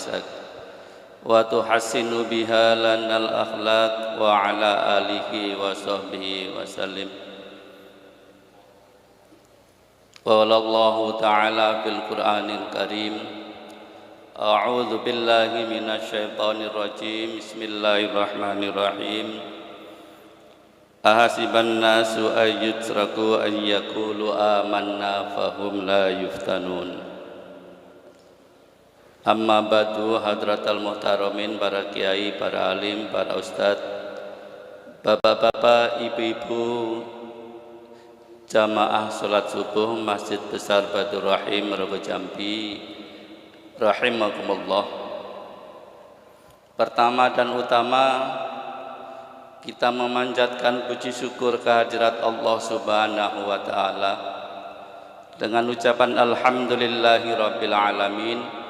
imsak wa tuhassinu biha lanal akhlaq wa ala alihi wa sahbihi wa sallim. Qala Allah Ta'ala fil Qur'anil Karim, a'udzu billahi minasy syaithanir rajim, bismillahirrahmanirrahim. Ahasiban nasu ayyutraku ayyakulu amanna fahum la yuftanun. Amma ba'du, hadratal muhtaramin, para kiai, para alim, para ustad, bapak-bapak, ibu-ibu, jamaah salat subuh Masjid Besar Badur Rahim Rogo Jambi, rahimakumullah. Pertama dan utama, kita memanjatkan puji syukur kehadirat Allah Subhanahu wa Ta'ala dengan ucapan alhamdulillahi rabbil alamin.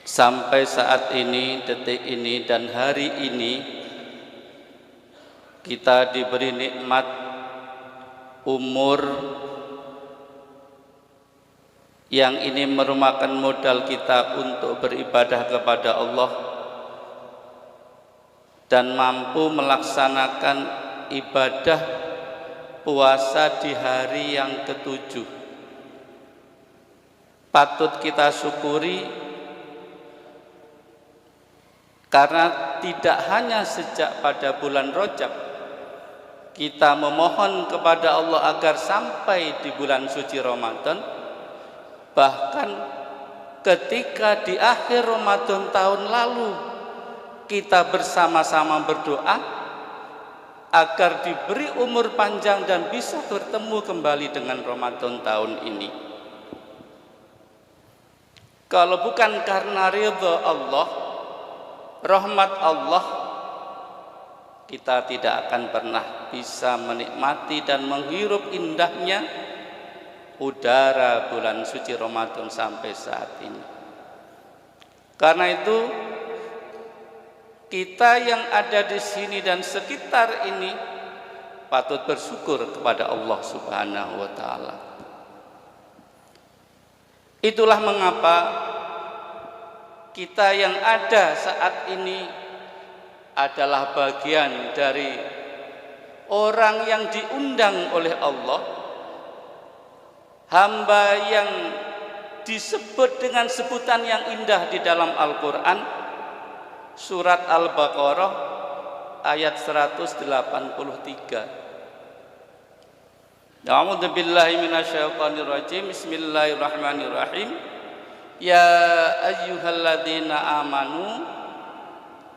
Sampai saat ini, detik ini dan hari ini, kita diberi nikmat umur yang ini merupakan modal kita untuk beribadah kepada Allah dan mampu melaksanakan ibadah puasa di hari yang ke-7. Patut kita syukuri, karena tidak hanya sejak pada bulan Rajab kita memohon kepada Allah agar sampai di bulan suci Ramadan, bahkan ketika di akhir Ramadan tahun lalu kita bersama-sama berdoa agar diberi umur panjang dan bisa bertemu kembali dengan Ramadan tahun ini. Kalau bukan karena ridha Allah, rahmat Allah, kita tidak akan pernah bisa menikmati dan menghirup indahnya udara bulan suci Ramadan sampai saat ini. Karena itu, kita yang ada di sini dan sekitar ini patut bersyukur kepada Allah Subhanahu wa Ta'ala. Itulah mengapa kita yang ada saat ini adalah bagian dari orang yang diundang oleh Allah, hamba yang disebut dengan sebutan yang indah di dalam Al-Quran, surat Al-Baqarah ayat 183. A'udzu billahi minasyaitonir rajim. Bismillahirrahmanirrahim. Ya ayyuhalladzina amanu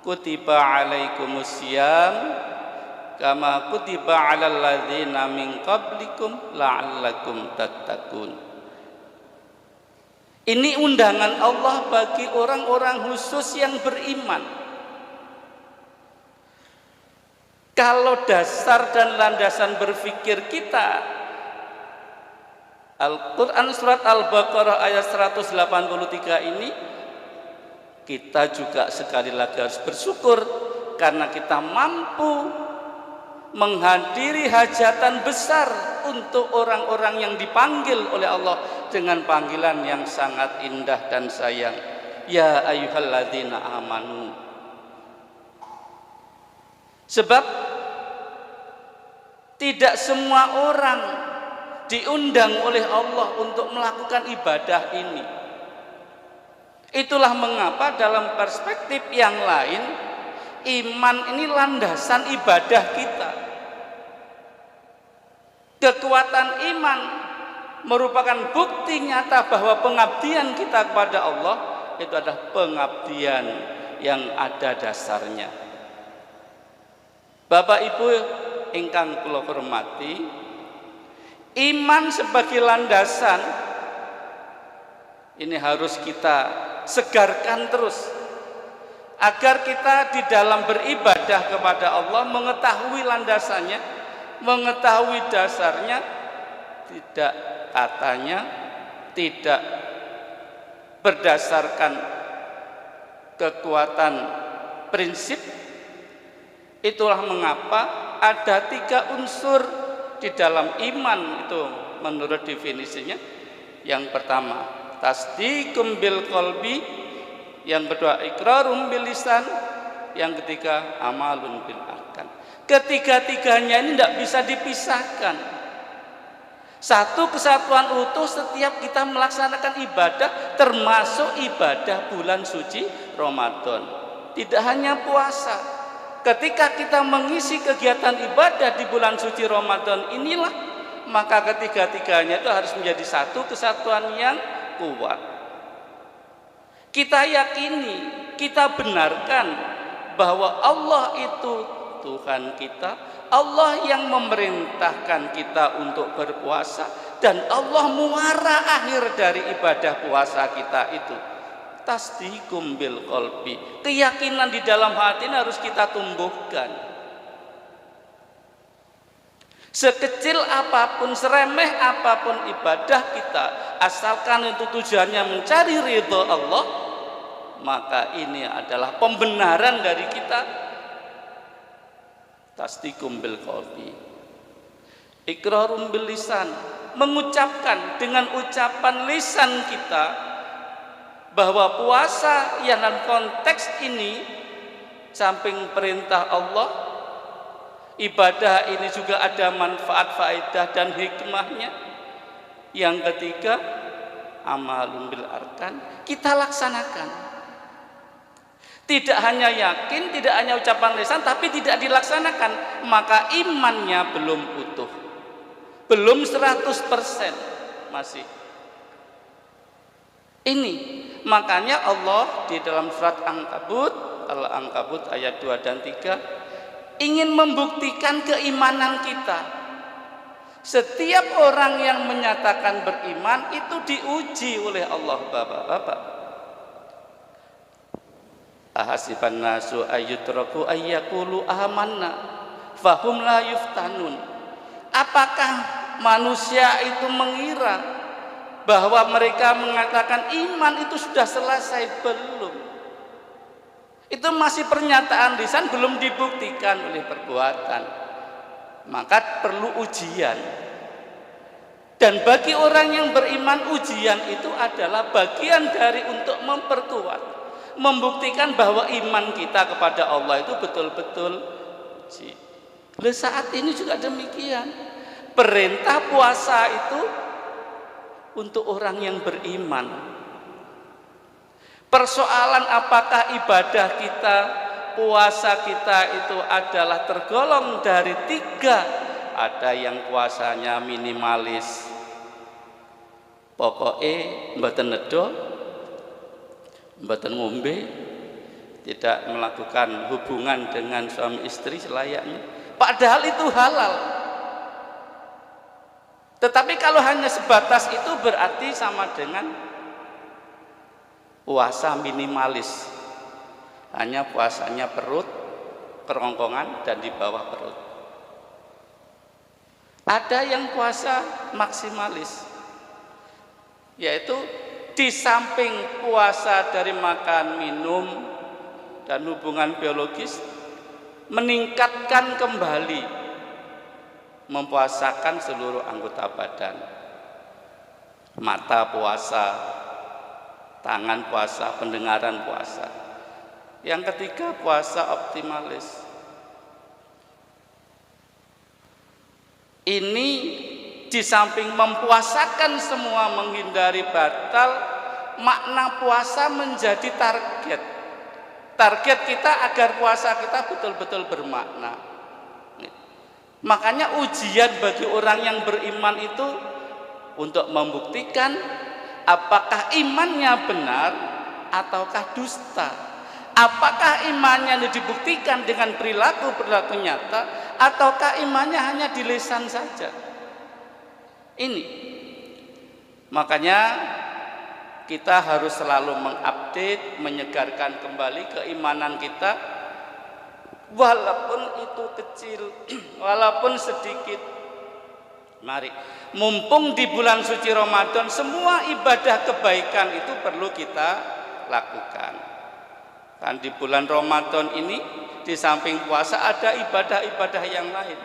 kutiba alaikumusiyam kama kutiba alal ladzina min qablikum la'allakum tattaqun. Ini undangan Allah bagi orang-orang khusus yang beriman. Kalau dasar dan landasan berpikir kita, Al-Quran surat Al-Baqarah ayat 183 ini, kita juga sekali lagi harus bersyukur karena kita mampu menghadiri hajatan besar untuk orang-orang yang dipanggil oleh Allah dengan panggilan yang sangat indah dan sayang. Ya ayyuhalladzina amanu. Sebab tidak semua orang diundang oleh Allah untuk melakukan ibadah ini. Itulah mengapa dalam perspektif yang lain, iman ini landasan ibadah kita. Kekuatan iman merupakan bukti nyata bahwa pengabdian kita kepada Allah itu adalah pengabdian yang ada dasarnya. Bapak Ibu ingkang kula hormati, iman sebagai landasan ini harus kita segarkan terus agar kita di dalam beribadah kepada Allah mengetahui landasannya, mengetahui dasarnya, tidak katanya tidak berdasarkan kekuatan prinsip. Itulah mengapa ada 3 unsur di dalam iman itu menurut definisinya. Yang pertama, tasdiqum bil qalbi, yang kedua iqrarum bil lisan, yang ketiga amalun bil arkan. Ketiga-tiganya ini tidak bisa dipisahkan. Satu kesatuan utuh setiap kita melaksanakan ibadah, termasuk ibadah bulan suci Ramadan. Tidak hanya puasa. Ketika kita mengisi kegiatan ibadah di bulan suci Ramadan inilah, maka ketiga-tiganya itu harus menjadi satu kesatuan yang kuat. Kita yakini, kita benarkan bahwa Allah itu Tuhan kita, Allah yang memerintahkan kita untuk berpuasa, dan Allah muara akhir dari ibadah puasa kita itu tasdiqum bil qalbi. Keyakinan di dalam hati ini harus kita tumbuhkan. Sekecil apapun, seremeh apapun ibadah kita, asalkan itu tujuannya mencari ridho Allah, maka ini adalah pembenaran dari kita. Tasdiqum bil qalbi, iqrarum bil lisan, mengucapkan dengan ucapan lisan kita bahwa puasa yang dalam konteks ini samping perintah Allah, ibadah ini juga ada manfaat, faedah dan hikmahnya. Yang ketiga amalun bil arkan, kita laksanakan. Tidak hanya yakin, tidak hanya ucapan lisan, tapi tidak dilaksanakan, maka imannya belum utuh, belum 100% masih. Ini makanya Allah di dalam surat Al-Ankabut ayat 2 dan 3 ingin membuktikan keimanan kita. Setiap orang yang menyatakan beriman itu diuji oleh Allah. Bapak-bapak, ahasiban nasu ayyutraku ayyakulu amanna fahum la yuftanun. Apakah manusia itu mengira bahwa mereka mengatakan iman itu sudah selesai? Belum. Itu masih pernyataan lisan, belum dibuktikan oleh perbuatan. Maka perlu ujian. Dan bagi orang yang beriman, ujian itu adalah bagian dari untuk memperkuat, membuktikan bahwa iman kita kepada Allah itu betul-betul. Saat ini juga demikian. Perintah puasa itu untuk orang yang beriman. Persoalan apakah ibadah kita, puasa kita itu adalah tergolong dari 3. Ada yang puasanya minimalis, pokoknya mboten nedo, mboten ngombe, tidak melakukan hubungan dengan suami istri selayaknya, padahal itu halal. Tetapi kalau hanya sebatas itu berarti sama dengan puasa minimalis, hanya puasanya perut, kerongkongan dan di bawah perut. Ada yang puasa maksimalis, yaitu di samping puasa dari makan, minum, dan hubungan biologis, meningkatkan kembali, mempuasakan seluruh anggota badan. Mata puasa, tangan puasa, pendengaran puasa. Yang ketiga puasa optimalis. Ini di samping mempuasakan semua, menghindari batal, makna puasa menjadi target. Target kita agar puasa kita betul-betul bermakna. Makanya ujian bagi orang yang beriman itu untuk membuktikan apakah imannya benar ataukah dusta. Apakah imannya dibuktikan dengan perilaku-perilaku nyata ataukah imannya hanya di lisan saja. Ini makanya kita harus selalu mengupdate, menyegarkan kembali keimanan kita, walaupun itu kecil, walaupun sedikit. Mari, mumpung di bulan suci Ramadan, semua ibadah kebaikan itu perlu kita lakukan. Kan di bulan Ramadan ini di samping puasa ada ibadah-ibadah yang lain.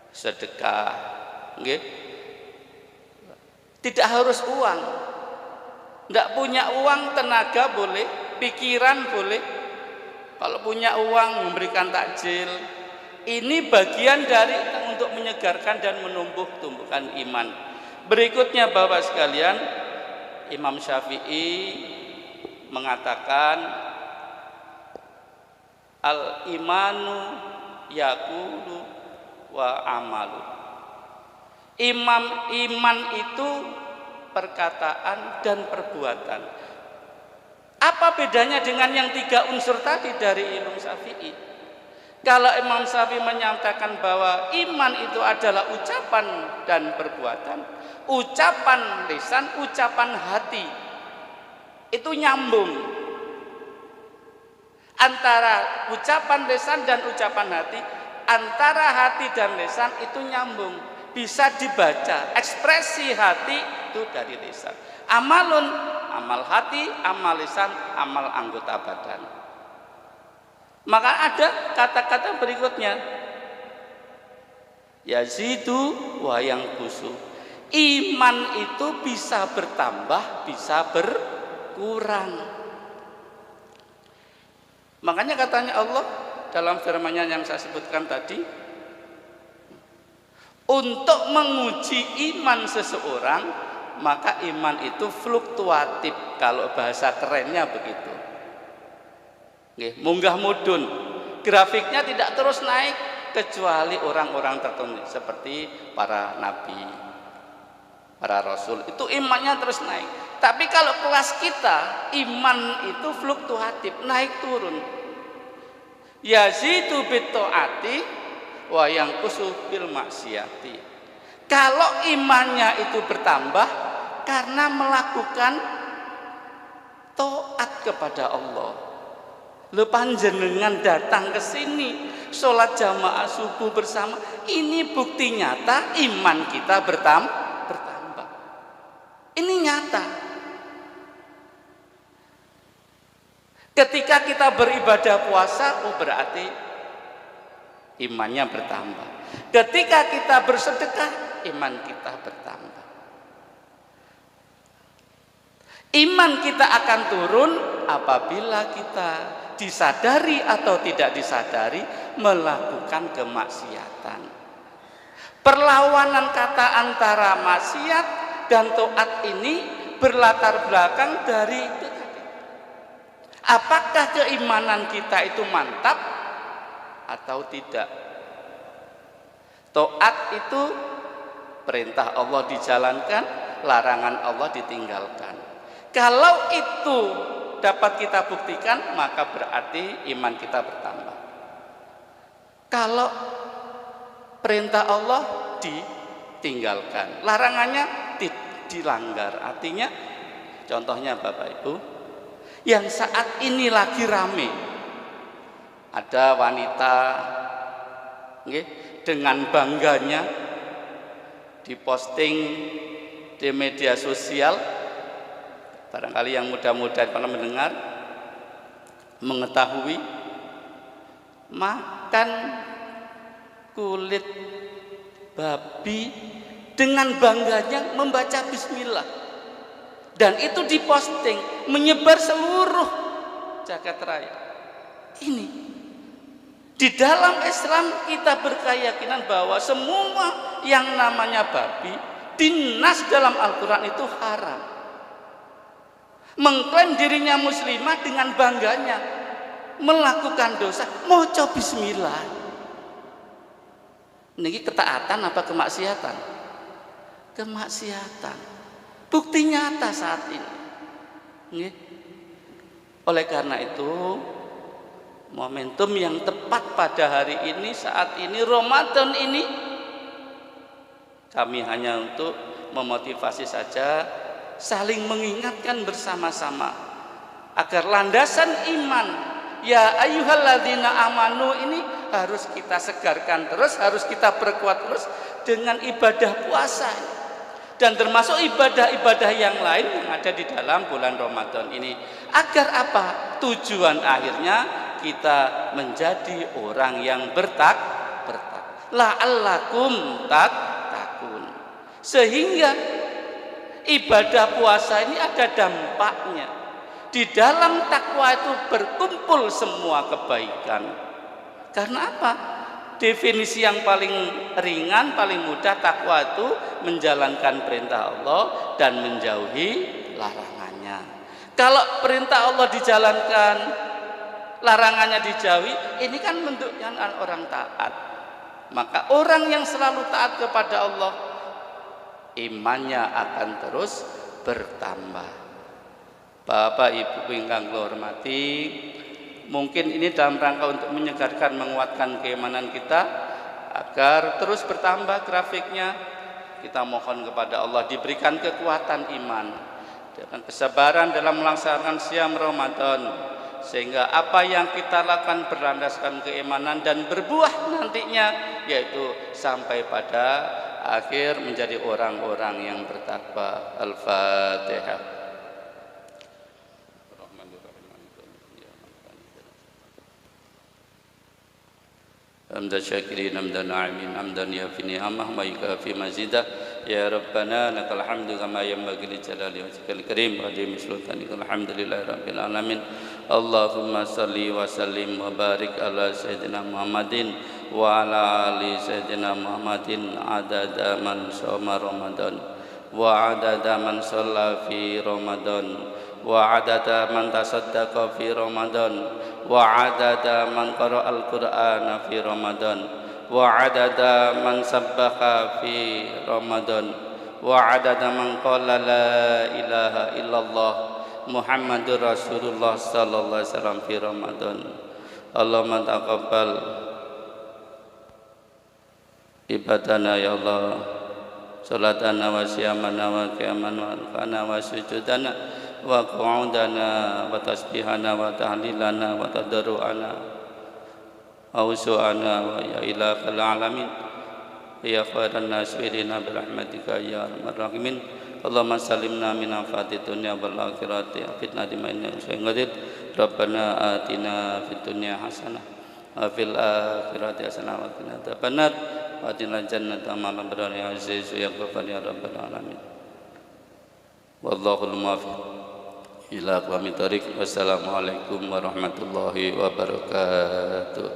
Sedekah, nggih. Tidak harus uang. Tidak punya uang, tenaga boleh, pikiran boleh. Kalau punya uang memberikan takjil. Ini bagian dari untuk menyegarkan dan menumbuh tumbukan iman. Berikutnya Bapak sekalian, Imam Syafi'i mengatakan al-imanu yakulu wa amalu. Iman itu perkataan dan perbuatan. Apa bedanya dengan yang 3 unsur tadi dari Imam Syafi'i? Kalau Imam Syafi'i menyatakan bahwa iman itu adalah ucapan dan perbuatan, ucapan lisan, ucapan hati, itu nyambung. Antara ucapan lisan dan ucapan hati, antara hati dan lisan itu nyambung, bisa dibaca. Ekspresi hati itu dari lisan. Amalun, amal hati, amal lisan, amal anggota badan. Maka ada kata-kata berikutnya, yazidu wa yanqusu. Iman itu bisa bertambah, bisa berkurang. Makanya katanya Allah dalam firman-Nya yang saya sebutkan tadi, untuk menguji iman seseorang, maka iman itu fluktuatif, kalau bahasa kerennya begitu. Munggah mudun, grafiknya tidak terus naik kecuali orang-orang tertentu seperti para nabi, para rasul, itu imannya terus naik. Tapi kalau kelas kita, iman itu fluktuatif, naik turun. Yazidu bittaati wa yanqusu bil maksiati. Kalau imannya itu bertambah karena melakukan taat kepada Allah. Lho panjenengan datang ke sini sholat jamaah subuh bersama, ini bukti nyata iman kita bertambah. Ini nyata. Ketika kita beribadah puasa, oh berarti imannya bertambah. Ketika kita bersedekah, iman kita bertambah. Iman kita akan turun apabila kita disadari atau tidak disadari melakukan kemaksiatan. Perlawanan kata antara maksiat dan taat ini berlatar belakang dari itu tadi. Apakah keimanan kita itu mantap atau tidak? Taat itu perintah Allah dijalankan, larangan Allah ditinggalkan. Kalau itu dapat kita buktikan, maka berarti iman kita bertambah. Kalau perintah Allah ditinggalkan, larangannya dilanggar, artinya contohnya Bapak Ibu, yang saat ini lagi rame, ada wanita dengan bangganya diposting di media sosial. Barangkali yang muda-muda pernah mendengar, mengetahui, makan kulit babi dengan bangganya membaca bismillah, dan itu diposting menyebar seluruh jagat raya. Ini di dalam Islam kita berkeyakinan bahwa semua yang namanya babi dinas dalam Al-Quran itu haram. Mengklaim dirinya muslimah dengan bangganya melakukan dosa, maca bismillah. Niki ketaatan apa kemaksiatan? Kemaksiatan. Bukti nyata saat ini. Oleh karena itu, momentum yang tepat pada hari ini, saat ini, Ramadan ini, kami hanya untuk memotivasi saja, saling mengingatkan bersama-sama agar landasan iman ya ayyuhalladzina amanu ini harus kita segarkan terus, harus kita perkuat terus dengan ibadah puasa dan termasuk ibadah-ibadah yang lain yang ada di dalam bulan Ramadan ini. Agar apa? Tujuan akhirnya kita menjadi orang yang bertakwa, la'allakum tattaqun, sehingga ibadah puasa ini ada dampaknya. Di dalam takwa itu berkumpul semua kebaikan. Karena apa? Definisi yang paling ringan, paling mudah, takwa itu menjalankan perintah Allah dan menjauhi larangannya. Kalau perintah Allah dijalankan, larangannya dijauhi, ini kan bentuknya orang taat. Maka orang yang selalu taat kepada Allah, imannya akan terus bertambah. Bapak Ibu ingkang kula hormati, mungkin ini dalam rangka untuk menyegarkan, menguatkan keimanan kita agar terus bertambah grafiknya. Kita mohon kepada Allah diberikan kekuatan iman dan kesabaran dalam melaksanakan siam Ramadan, sehingga apa yang kita lakukan berlandaskan keimanan dan berbuah nantinya, yaitu sampai pada akhir menjadi orang-orang yang bertakwa. Al-Fatihah. Hamdan syakirin, hamdan na'imin, hamdan yafi ni'amah, wa yukafi mazidah. Ya Rabbana lakal hamdu kama yanbaghi li jalali wajhikal karim wa azimi sultanika. Alhamdulillahi rabbil alamin. Allahumma salli wa sallim wa barik ala sayyidina Muhammadin wa ala ali sayyidina Muhammadin adada man shoma Ramadan wa adada man shalla fi Ramadan wa adada man tasaddaqa fi Ramadan wa adada man qara'a al-Qur'ana fi Ramadan wa adada man sabbaha fi Ramadan wa adada man qala la ilaha illallah Muhammadur Rasulullah sallallahu alaihi wasallam fi Ramadan. Allahumma taqabbal ibadana ya Allah, salatana wa siyamana wa qiyamana wa rukana wa sujudana wa qu'udana wa tasbihana wa tahlilana wa tadarruana wa usu'ana wa ya ilahal alamin ya khairan nasirina birahmatika ya arhamar rahimin. Allahumma salimna min afati dunya wal akhirati fitnah dimainna syai'in. Rabbana atina fid dunya hasanah wa fil akhirati hasanah wa qina adzabannar wa atina jannata ma'al abrar ya aziz ya ghafar ya rabbal alamin. Wallahul muwaffiq ila aqwamit thoriq. Wassalamualaikum warahmatullahi wabarakatuh.